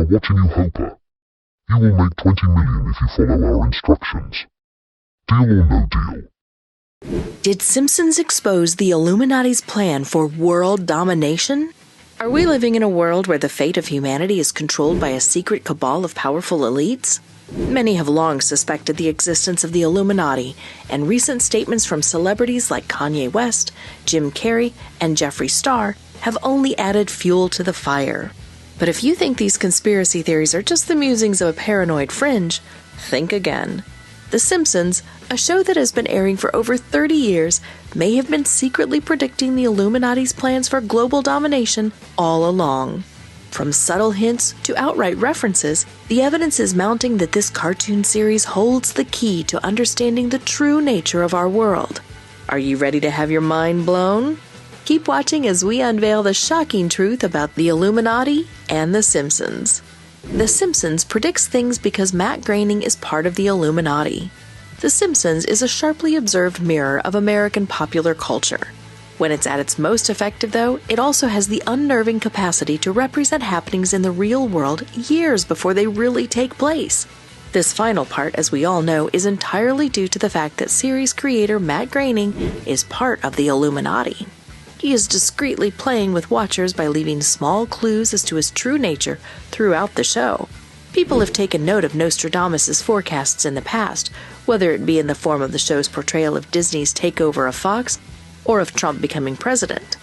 are watching you, Hopper. You will make 20 million if you follow our instructions. Deal or no deal? Did Simpsons expose the Illuminati's plan for world domination? Are we living in a world where the fate of humanity is controlled by a secret cabal of powerful elites? Many have long suspected the existence of the Illuminati, and recent statements from celebrities like Kanye West, Jim Carrey, and Jeffree Star have only added fuel to the fire. But if you think these conspiracy theories are just the musings of a paranoid fringe, think again. The Simpsons, a show that has been airing for over 30 years, may have been secretly predicting the Illuminati's plans for global domination all along. From subtle hints to outright references, the evidence is mounting that this cartoon series holds the key to understanding the true nature of our world. Are you ready to have your mind blown? Keep watching as we unveil the shocking truth about the Illuminati and The Simpsons. The Simpsons predicts things because Matt Groening is part of the Illuminati. The Simpsons is a sharply observed mirror of American popular culture. When it's at its most effective, though, it also has the unnerving capacity to represent happenings in the real world years before they really take place. This final part, as we all know, is entirely due to the fact that series creator Matt Groening is part of the Illuminati. He is discreetly playing with watchers by leaving small clues as to his true nature throughout the show. People have taken note of Nostradamus' forecasts in the past, whether it be in the form of the show's portrayal of Disney's takeover of Fox, or of Trump becoming president.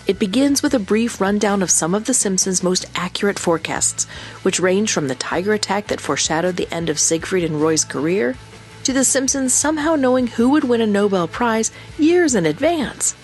It begins with a brief rundown of some of The Simpsons' most accurate forecasts, which range from the tiger attack that foreshadowed the end of Siegfried and Roy's career, to The Simpsons somehow knowing who would win a Nobel Prize years in advance.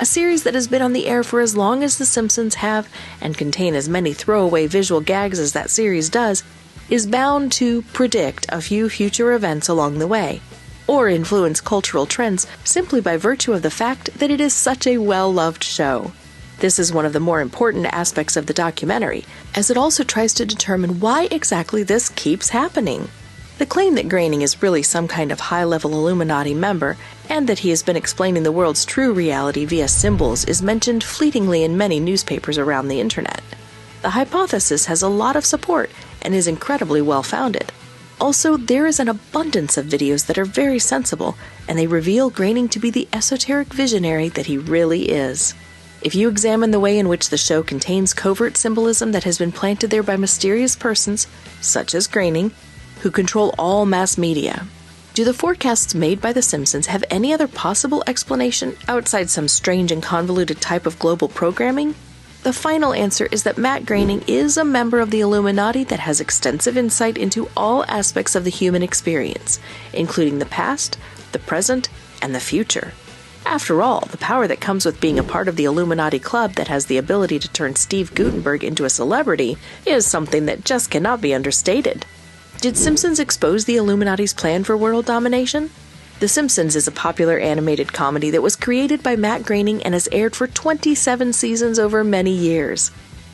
A series that has been on the air for as long as The Simpsons have, and contain as many throwaway visual gags as that series does, is bound to predict a few future events along the way, or influence cultural trends simply by virtue of the fact that it is such a well-loved show. This is one of the more important aspects of the documentary, as it also tries to determine why exactly this keeps happening. The claim that Groening is really some kind of high-level Illuminati member, and that he has been explaining the world's true reality via symbols, is mentioned fleetingly in many newspapers around the internet. The hypothesis has a lot of support and is incredibly well-founded. Also, there is an abundance of videos that are very sensible, and they reveal Groening to be the esoteric visionary that he really is. If you examine the way in which the show contains covert symbolism that has been planted there by mysterious persons, such as Groening, who control all mass media, do the forecasts made by The Simpsons have any other possible explanation outside some strange and convoluted type of global programming? The final answer is that Matt Groening is a member of the Illuminati that has extensive insight into all aspects of the human experience, including the past, the present, and the future. After all, the power that comes with being a part of the Illuminati club that has the ability to turn Steve Guttenberg into a celebrity is something that just cannot be understated. Did Simpsons expose the Illuminati's plan for world domination? The Simpsons is a popular animated comedy that was created by Matt Groening and has aired for 27 seasons over many years.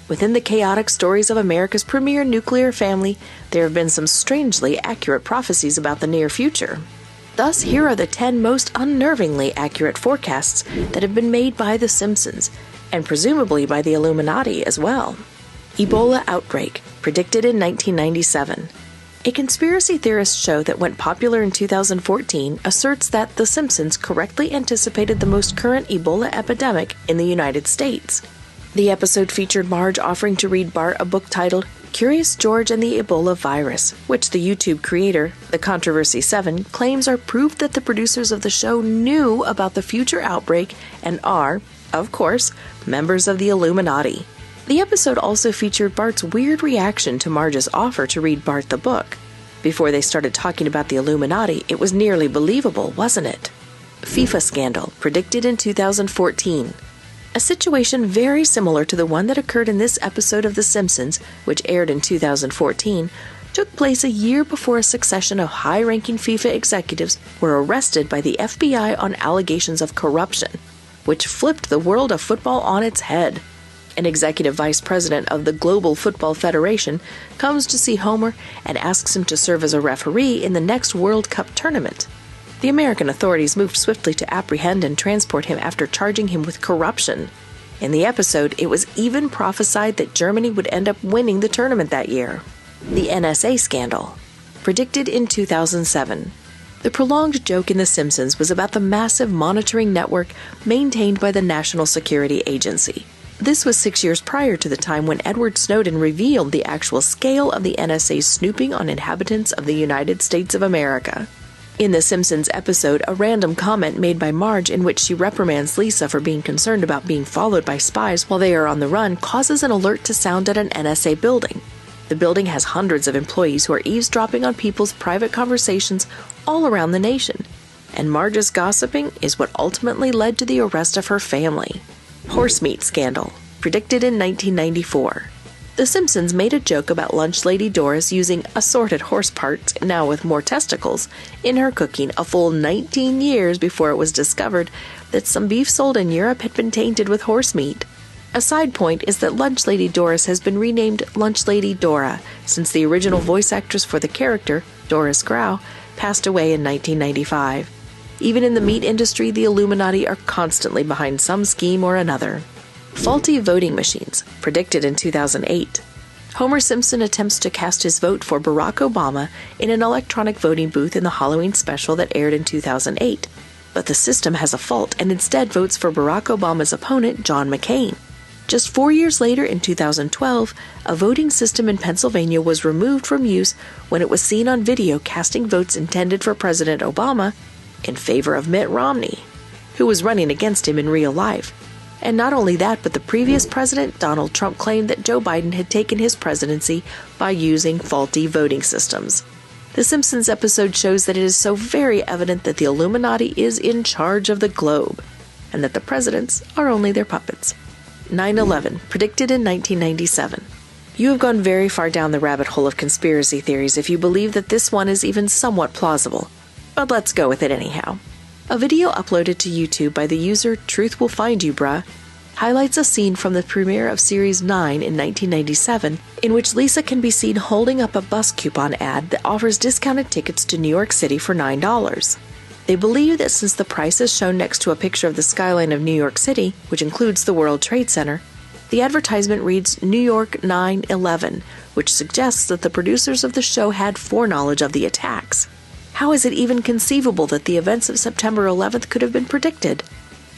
Within the chaotic stories of America's premier nuclear family, there have been some strangely accurate prophecies about the near future. Thus, here are the 10 most unnervingly accurate forecasts that have been made by The Simpsons, and presumably by the Illuminati as well. Ebola outbreak, predicted in 1997. A conspiracy theorist show that went popular in 2014 asserts that The Simpsons correctly anticipated the most current Ebola epidemic in the United States. The episode featured Marge offering to read Bart a book titled Curious George and the Ebola Virus, which the YouTube creator, The Controversy 7, claims are proof that the producers of the show knew about the future outbreak and are, of course, members of the Illuminati. The episode also featured Bart's weird reaction to Marge's offer to read Bart the book. Before they started talking about the Illuminati, it was nearly believable, wasn't it? FIFA scandal, predicted in 2014. A situation very similar to the one that occurred in this episode of The Simpsons, which aired in 2014, took place a year before a succession of high-ranking FIFA executives were arrested by the FBI on allegations of corruption, which flipped the world of football on its head. An executive vice president of the Global Football Federation comes to see Homer and asks him to serve as a referee in the next World Cup tournament. The American authorities moved swiftly to apprehend and transport him after charging him with corruption. In the episode, it was even prophesied that Germany would end up winning the tournament that year. The NSA scandal. Predicted in 2007. The prolonged joke in The Simpsons was about the massive monitoring network maintained by the National Security Agency. This was 6 years prior to the time when Edward Snowden revealed the actual scale of the NSA's snooping on inhabitants of the United States of America. In The Simpsons episode, a random comment made by Marge in which she reprimands Lisa for being concerned about being followed by spies while they are on the run causes an alert to sound at an NSA building. The building has hundreds of employees who are eavesdropping on people's private conversations all around the nation. And Marge's gossiping is what ultimately led to the arrest of her family. Horse meat scandal. Predicted in 1994. The Simpsons made a joke about lunch lady Doris using assorted horse parts, now with more testicles, in her cooking a full 19 years before it was discovered that some beef sold in Europe had been tainted with horse meat. A side point is that Lunch Lady Doris has been renamed Lunch Lady Dora since the original voice actress for the character, Doris Grau, passed away in 1995. Even in the meat industry, the Illuminati are constantly behind some scheme or another. Faulty voting machines. Predicted in 2008. Homer Simpson attempts to cast his vote for Barack Obama in an electronic voting booth in the Halloween special that aired in 2008. But the system has a fault and instead votes for Barack Obama's opponent, John McCain. Just 4 years later, in 2012, a voting system in Pennsylvania was removed from use when it was seen on video casting votes intended for President Obama in favor of Mitt Romney, who was running against him in real life. And not only that, but the previous president, Donald Trump, claimed that Joe Biden had taken his presidency by using faulty voting systems. The Simpsons episode shows that it is so very evident that the Illuminati is in charge of the globe, and that the presidents are only their puppets. 9/11, predicted in 1997. You have gone very far down the rabbit hole of conspiracy theories if you believe that this one is even somewhat plausible. But let's go with it anyhow. A video uploaded to YouTube by the user Truth Will Find You Bruh highlights a scene from the premiere of Series 9 in 1997 in which Lisa can be seen holding up a bus coupon ad that offers discounted tickets to New York City for $9. They believe that since the price is shown next to a picture of the skyline of New York City, which includes the World Trade Center, the advertisement reads New York 9/11, which suggests that the producers of the show had foreknowledge of the attacks. How is it even conceivable that the events of September 11th could have been predicted?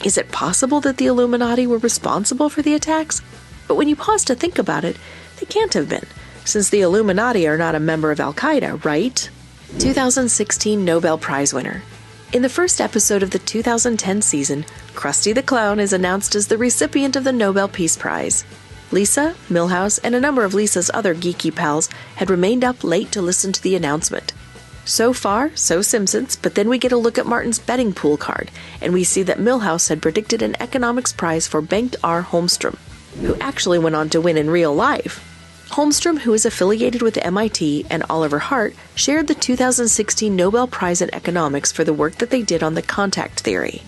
Is it possible that the Illuminati were responsible for the attacks? But when you pause to think about it, they can't have been, since the Illuminati are not a member of Al-Qaeda, right? 2016 Nobel Prize winner. In the first episode of the 2010 season, Krusty the Clown is announced as the recipient of the Nobel Peace Prize. Lisa, Milhouse, and a number of Lisa's other geeky pals had remained up late to listen to the announcement. So far, so Simpsons, but then we get a look at Martin's betting pool card, and we see that Milhouse had predicted an economics prize for Bengt R. Holmstrom, who actually went on to win in real life. Holmstrom, who is affiliated with MIT, and Oliver Hart, shared the 2016 Nobel Prize in Economics for the work that they did on the contact theory.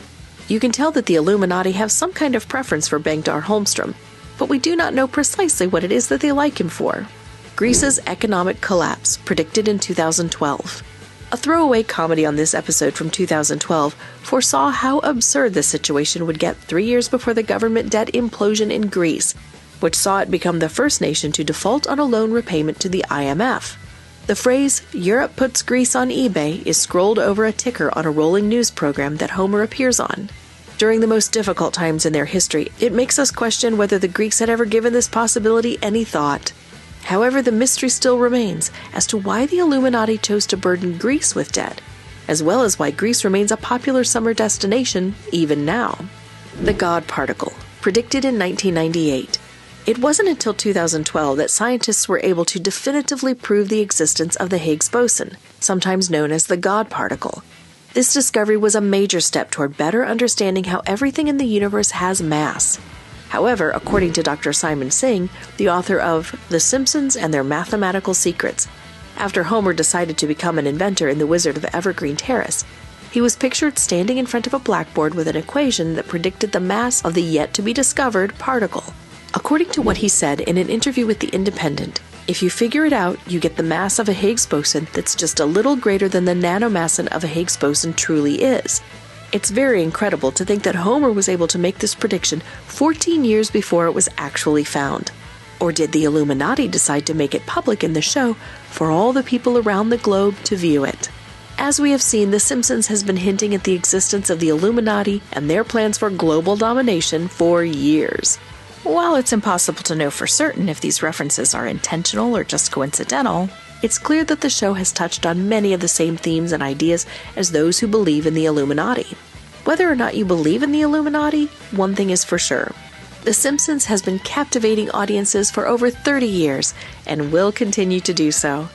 You can tell that the Illuminati have some kind of preference for Bengt R. Holmstrom, but we do not know precisely what it is that they like him for. Greece's economic collapse, predicted in 2012. A throwaway comedy on this episode from 2012 foresaw how absurd the situation would get 3 years before the government debt implosion in Greece, which saw it become the first nation to default on a loan repayment to the IMF. The phrase, "Europe puts Greece on eBay," is scrolled over a ticker on a rolling news program that Homer appears on. During the most difficult times in their history, it makes us question whether the Greeks had ever given this possibility any thought. However, the mystery still remains as to why the Illuminati chose to burden Greece with debt, as well as why Greece remains a popular summer destination even now. The God particle, predicted in 1998. It wasn't until 2012 that scientists were able to definitively prove the existence of the Higgs boson, sometimes known as the God particle. This discovery was a major step toward better understanding how everything in the universe has mass. However, according to Dr. Simon Singh, the author of The Simpsons and Their Mathematical Secrets, after Homer decided to become an inventor in The Wizard of Evergreen Terrace, he was pictured standing in front of a blackboard with an equation that predicted the mass of the yet-to-be-discovered particle. According to what he said in an interview with The Independent, if you figure it out, you get the mass of a Higgs boson that's just a little greater than the nanomasson of a Higgs boson truly is. It's very incredible to think that Homer was able to make this prediction 14 years before it was actually found. Or did the Illuminati decide to make it public in the show for all the people around the globe to view it? As we have seen, The Simpsons has been hinting at the existence of the Illuminati and their plans for global domination for years. While it's impossible to know for certain if these references are intentional or just coincidental, it's clear that the show has touched on many of the same themes and ideas as those who believe in the Illuminati. Whether or not you believe in the Illuminati, one thing is for sure. The Simpsons has been captivating audiences for over 30 years and will continue to do so.